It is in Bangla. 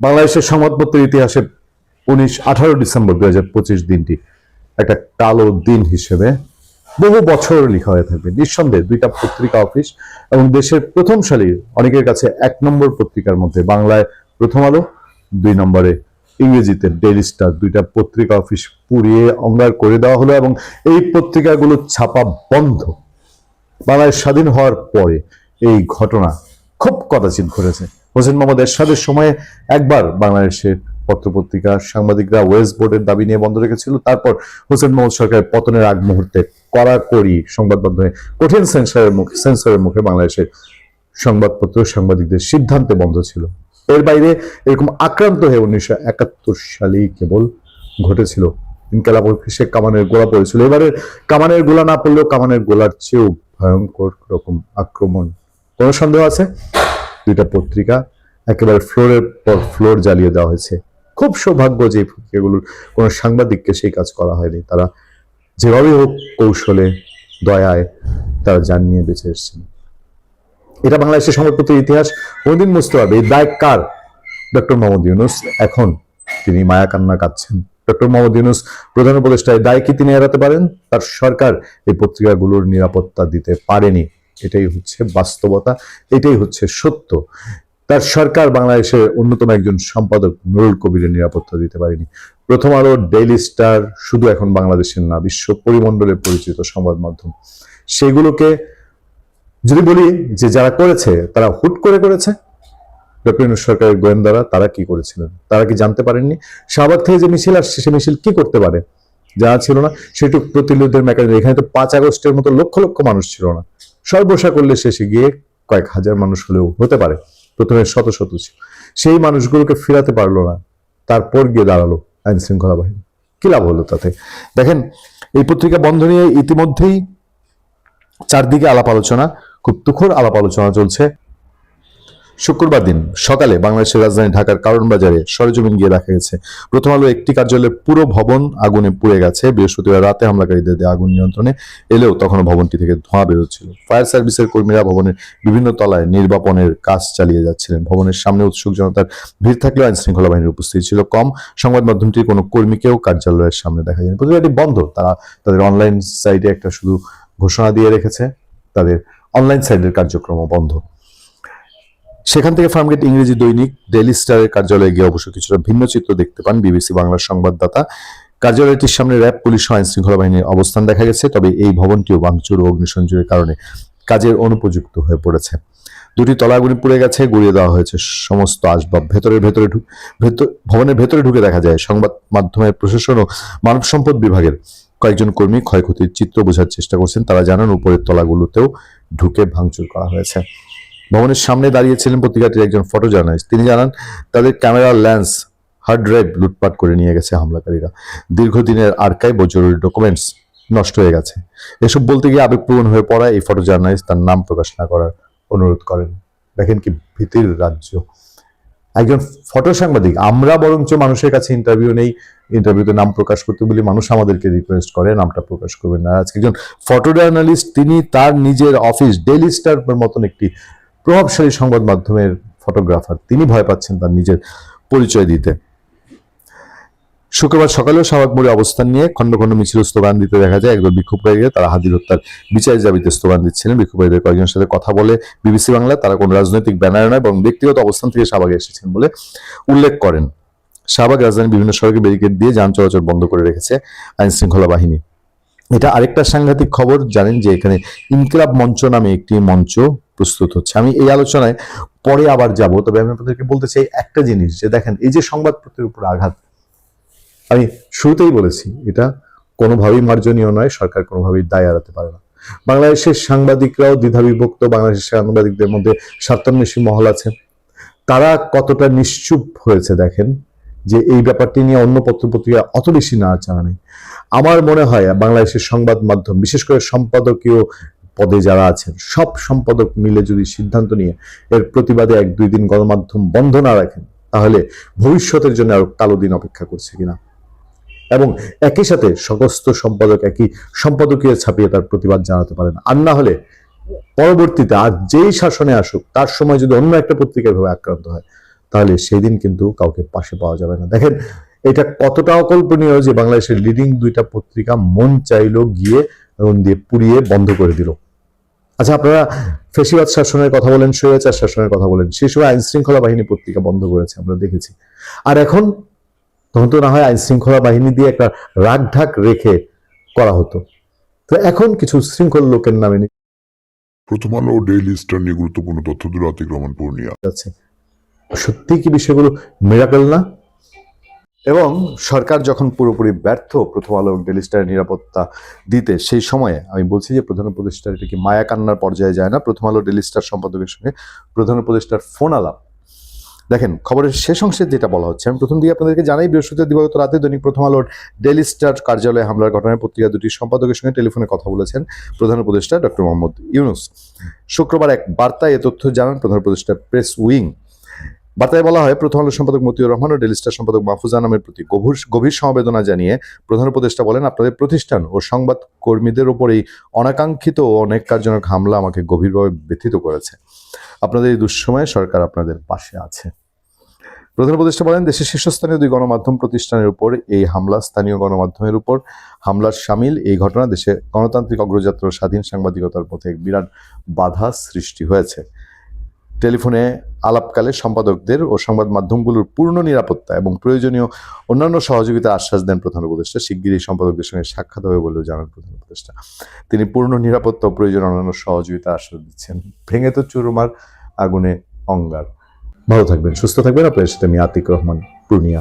বাংলাদেশের সংবাদপত্রের ইতিহাসে 18 ডিসেম্বর 2025 দিনটি একটা কালো দিন হিসেবে বহু বছর লেখা হয়ে থাকবে। নিঃসন্দেহে দুইটা পত্রিকা অফিস এবং দেশের প্রথম সারির অনেকের কাছে 1 নম্বর পত্রিকার মধ্যে বাংলায় প্রথম আলো, 2 নম্বরে ইংরেজিতে ডেইলি স্টার, দুইটা পত্রিকা অফিস পুড়িয়ে অঙ্গার করে দেওয়া হলো এবং এই পত্রিকাগুলো ছাপা বন্ধ। বাংলাদেশ স্বাধীন হওয়ার পরে এই ঘটনা খুব কদাচিৎ ঘটেছে। হোসেন মোহাম্মদ এরশাদের সময়ে একবার বাংলাদেশের পত্রপত্রিকা সাংবাদিকরা ওয়েস্ট বোর্ডের দাবি নিয়ে বন্ধ রেখেছিল। তারপর হোসেন মোহাম্মদ সরকারের পতনের আগ মুহূর্তে কড়াকড়ি সংবাদ মাধ্যমে কঠিন সেন্সরের মুখে বাংলাদেশের সংবাদপত্র সাংবাদিকদের সিদ্ধান্তে বন্ধ ছিল। এর বাইরে এরকম আক্রান্ত হয়ে 1971 সালেই কেবল ঘটেছিল ইনকালাব সে কামানের গোলা পড়েছিল। এবারে কামানের গোলা না পড়লেও কামানের গোলার চেয়েও ভয়ঙ্কর রকম আক্রমণ। কোনো সন্দেহ আছে? দুইটা পত্রিকা একেবারে ফ্লোরের পর ফ্লোর জ্বালিয়ে দেওয়া হয়েছে। খুব সৌভাগ্য যে পত্রিকাগুলোর কোনো সাংবাদিককে সেই কাজ করা হয়নি। তারা যেভাবে হোক কৌশলে দয়ায় তারা জান নিয়ে বেঁচে এসেছেন। এটা বাংলাদেশের সংবাদপত্রের ইতিহাস কোনদিন বুঝতে পারবে। এই দায় কার? ডক্টর মোহাম্মদ ইউনূস। এখন তিনি মায়া কান্না কাঁদছেন। ডক্টর মোহাম্মদ ইউনূস প্রধান উপদেষ্টা, দায় কি তিনি এড়াতে পারেন? তার সরকার এই পত্রিকাগুলোর নিরাপত্তা দিতে পারেনি। এটাই হচ্ছে বাস্তবতা, এটাই হচ্ছে সত্য। তার সরকার বাংলাদেশের অন্যতম একজন সম্পাদক নুরুল কবিরের নিরাপত্তা দিতে পারেনি। প্রথম আলো, ডেইলি স্টার শুধু এখন বাংলাদেশের না, বিশ্ব পরিমণ্ডলে পরিচিত সংবাদ মাধ্যম। সেগুলোকে যদি বলি যে যারা করেছে তারা হুট করে করেছে। ডক্টর ইউনূস সরকারের গোয়েন্দারা তারা কি করেছিলেন? তারা কি জানতে পারেননি শাহবাগ থেকে যে মিছিল আসছে সে মিছিল কি করতে পারে? জানা ছিল না সেটুক প্রতিরোধের মেকানিজম। এখানে তো 5 আগস্টের মতো লক্ষ লক্ষ মানুষ ছিল না। সর্বসা করলে শেষে গিয়ে কয়েক হাজার মানুষ হলেও হতে পারে, প্রথমে শত শত ছিল। সেই মানুষগুলোকে ফিরাতে পারলো না, তারপর গিয়ে দাঁড়ালো আইন শৃঙ্খলা বাহিনী। কি লাভ হলো তাতে? দেখেন, এই পত্রিকা বন্ধ নিয়ে ইতিমধ্যেই চারদিকে আলাপ আলোচনা, খুব তুখর আলাপ আলোচনা চলছে। শুক্রবার দিন সকালে বাংলাদেশের রাজধানী ঢাকার কারণ বাজারে সরেজমিন গিয়ে দেখা গেছে প্রথম আলো একটি কার্যালয়ের পুরো ভবন আগুনে পুড়ে গেছে। বৃহস্পতিবার রাতে হামলাকারীদের দিয়ে আগুন নিয়ন্ত্রণে এলেও তখনও ভবনটি থেকে ধোঁয়া বেরোচ্ছিল। ফায়ার সার্ভিসের কর্মীরা ভবনের বিভিন্ন তলায় নির্বাপনের কাজ চালিয়ে যাচ্ছিলেন। ভবনের সামনে উৎসুক জনতার ভিড় থাকলেও আইন শৃঙ্খলা বাহিনীর উপস্থিতি ছিল কম। সংবাদ মাধ্যমটির কোনো কর্মীকেও কার্যালয়ের সামনে দেখা যায়নি। পত্রিকাটি বন্ধ। তারা তাদের অনলাইন সাইটে একটা শুধু ঘোষণা দিয়ে রেখেছে, তাদের অনলাইন সাইটের কার্যক্রম বন্ধ। সেখান থেকে ফার্মগেট ইংরেজি দৈনিক ডেইলি স্টারের কার্যালয়ে গিয়ে অবশ্য কিছুটা ভিন্ন চিত্র দেখতে পান বিবিসি বাংলার সংবাদদাতা। কার্যালয়টির সামনে র্যাব, পুলিশ ও আইন শৃঙ্খলা বাহিনীর অবস্থান দেখা গেছে। তবে এই ভবনটিও ভাঙচুর ও অগ্নিসংযোগের কারণে কাজের অনুপযুক্ত হয়ে পড়েছে। দুটি তলা আগুনে পুড়ে গেছে, গুড়িয়ে দেওয়া হয়েছে সমস্ত আসবাব। ভবনের ভেতরে ঢুকে দেখা যায় সংবাদ মাধ্যমের প্রশাসন ও মানব সম্পদ বিভাগের কয়েকজন কর্মী ক্ষয়ক্ষতির চিত্র বোঝার চেষ্টা করছেন। তারা জানান উপরের তলাগুলোতেও ঢুকে ভাঙচুর করা হয়েছে। ভবনের সামনে দাঁড়িয়েছিলেন পত্রিকাটির একজন ফটো জার্নালিস্ট। তিনি জানান তাদের ক্যামেরা, লেন্স, হার্ড ড্রাইভ লুটপাট করে নিয়ে গেছে হামলাকারীরা। দীর্ঘদিনের আর্কাইভ ও জরুরি ডকুমেন্টস নষ্ট হয়ে গেছে। এসব বলতে গিয়ে আবেগপ্রবণ হয়ে পড়া এই ফটো জার্নালিস্ট তার নাম প্রকাশ না করার অনুরোধ করেন। দেখেন কি ভীতির রাজ্য। একজন ফটো সাংবাদিক, আমরা বরঞ্চ মানুষের কাছে ইন্টারভিউ নেই, ইন্টারভিউতে নাম প্রকাশ করতে বলি, মানুষ আমাদেরকে রিকোয়েস্ট করে নামটা প্রকাশ করবেন না। আজকে একজন ফটো জার্নালিস্ট, তিনি তার নিজের অফিস ডেইলি স্টার মতন একটি প্রভাবশালী সংবাদ মাধ্যমের ফটোগ্রাফার, তিনি ভয় পাচ্ছেন তার নিজের পরিচয় দিতে। শুক্রবার সকালেও শাহবাগ মোড়ে অবস্থান নিয়ে খন্ড খন্ড মিছিল স্লোগান দিতে দেখা যায়। একদল বিক্ষোভকারীরা তারা হাদির হত্যার বিচারের দাবিতে স্লোগান দিচ্ছিলেন। বিক্ষোভকারীদের কয়েকজনের সাথে কথা বলে বিবিসি বাংলা তারা কোনো রাজনৈতিক ব্যানার নয় বরং ব্যক্তিগত অবস্থান থেকে শাহবাগে এসেছেন বলে উল্লেখ করেন। শাহবাগ রাজধানীর বিভিন্ন সড়কে ব্যারিকেড দিয়ে যান চলাচল বন্ধ করে রেখেছে আইন শৃঙ্খলা বাহিনী। এটা আরেকটা সাংঘাতিক খবর। জানেন যে এখানে ইনকিলাব মঞ্চ নামে একটি মঞ্চ প্রস্তুত হচ্ছে। আমি এই আলোচনায় পরে আবার যাব, তবে আমি আপনাদেরকে বলতে চাই একটা জিনিস, যে দেখেন এই যে সংবাদপত্রের উপর আঘাত, আমি শুরুতেই বলেছি এটা কোনোভাবেই মার্জনীয় নয়, সরকার কোনোভাবেই দায় এড়াতে পারে না। বাংলাদেশের সাংবাদিকরাও দ্বিধাবিভক্ত। বাংলাদেশের সাংবাদিকদের মধ্যে স্বার্থান্বেষী মহল আছে। তারা কতটা নিশ্চুপ হয়েছে দেখেন, যে এই ব্যাপারটি নিয়ে অন্য পত্রপত্রিকা অত বেশি নাড়াচাড়া নেই। আমার মনে হয় বাংলাদেশের সংবাদ মাধ্যম, বিশেষ করে সম্পাদকীয় পদে যারা আছেন, সব সম্পাদক মিলে যদি সিদ্ধান্ত নিয়ে এর প্রতিবাদে 1-2 দিন গণমাধ্যম বন্ধ না রাখেন, তাহলে ভবিষ্যতের জন্য আরো কালো দিন অপেক্ষা করছে কিনা। এবং একই সাথে সমস্ত সম্পাদক একই সম্পাদকীয় ছাপিয়ে তার প্রতিবাদ জানাতে পারেন। আর না হলে পরবর্তীতে আর যেই শাসনে আসুক তার সময় যদি অন্য একটা পত্রিকা ভাবে আক্রান্ত হয়, তাহলে সেই দিন কিন্তু কাউকে পাশে পাওয়া যাবে না। দেখেন এটা কতটা অকল্পনীয় যে বাংলাদেশের লিডিং দুইটা পত্রিকা মন চাইলো গিয়ে আগুন দিয়ে পুড়িয়ে বন্ধ করে দিল। আচ্ছা, আপনারা ফেসিবাদ শাসনের কথা বলেন, স্বৈরাচার শাসনের কথা বলেন, সেই সময় আইন শৃঙ্খলা বাহিনী পত্রিকা বন্ধ করেছে, আমরা দেখেছি। আর এখন তখন তো না হয় আইন শৃঙ্খলা বাহিনী দিয়ে একটা রাগ ঢাক রেখে করা হতো, তো এখন কিছু শৃঙ্খল লোকের নামে প্রথম আলো ও ডেইলি স্টার নিয়ে গুরুত্বপূর্ণ তথ্য দিল আতিক রহমান পূর্ণিয়া। যাচ্ছে। সত্যি কি বিষয়গুলো মিরাকল না? এবং সরকার যখন পুরোপুরি ব্যর্থ প্রথম আলো এবং ডেইলি স্টারের নিরাপত্তা দিতে, সেই সময়ে আমি বলছি যে প্রধান উপদেষ্টার এটা কি মায়া কান্নার পর্যায়ে যায় না? প্রথম আলো ডেইলি স্টার সম্পাদকের সঙ্গে প্রধান উপদেষ্টার ফোন আলাপ। দেখেন খবরের শেষ অংশে যেটা বলা হচ্ছে, আমি প্রথম দিকে আপনাদেরকে জানাই, বৃহস্পতিবার দিবাগত রাতে দৈনিক প্রথম আলোর ডেইলি স্টার কার্যালয়ে হামলার ঘটনায় পত্রিকা দুটির সম্পাদকের সঙ্গে টেলিফোনে কথা বলেছেন প্রধান উপদেষ্টা ডক্টর মোহাম্মদ ইউনূস। শুক্রবার এক বার্তায় এ তথ্য জানান প্রধান উপদেষ্টা প্রেস উইং। বার্তায় বলা হয়, প্রথম আলো সম্পাদক মতিউর রহমান ও ডেইলি স্টার সম্পাদক মাহফুজা আনামের প্রতি গভীর সমবেদনা জানিয়ে প্রধান উপদেষ্টা বলেন, আপনাদের প্রতিষ্ঠান ও সংবাদ কর্মীদের ওপরেই অনাকাঙ্ক্ষিত ও অনেক কার্যজনক হামলা আমাকে গভীরভাবে ব্যথিত করেছে। আপনাদের এই দুঃসময়ে সরকার আপনাদের পাশে আছে। প্রধান উপদেষ্টা বলেন, দেশের শীর্ষস্থানীয় দুই গণমাধ্যম প্রতিষ্ঠানের উপর এই হামলা, স্থানীয় গণমাধ্যমের উপর হামলার শামিল এই ঘটনা দেশে গণতান্ত্রিক অগ্রযাত্রা ও স্বাধীন সাংবাদিকতার পথে এক বিরাট বাধা সৃষ্টি হয়েছে। টেলিফোনে আলাপকালে সম্পাদকদের ও সংবাদ মাধ্যমগুলোর পূর্ণ নিরাপত্তা এবং প্রয়োজনীয় অন্যান্য সহযোগিতার আশ্বাস দেন প্রধান উপদেষ্টা। শিগগিরই সম্পাদকদের সঙ্গে সাক্ষাৎ হবে বলেও জানান প্রধান উপদেষ্টা। তিনি পূর্ণ নিরাপত্তা ও প্রয়োজনীয় অন্যান্য সহযোগিতার আশ্বাস দিচ্ছেন। ভেঙে তো চুরমার, আগুনে অঙ্গার। ভালো থাকবেন, সুস্থ থাকবেন। আপনাদের সাথে আমি আতিক রহমান পূর্ণিয়া।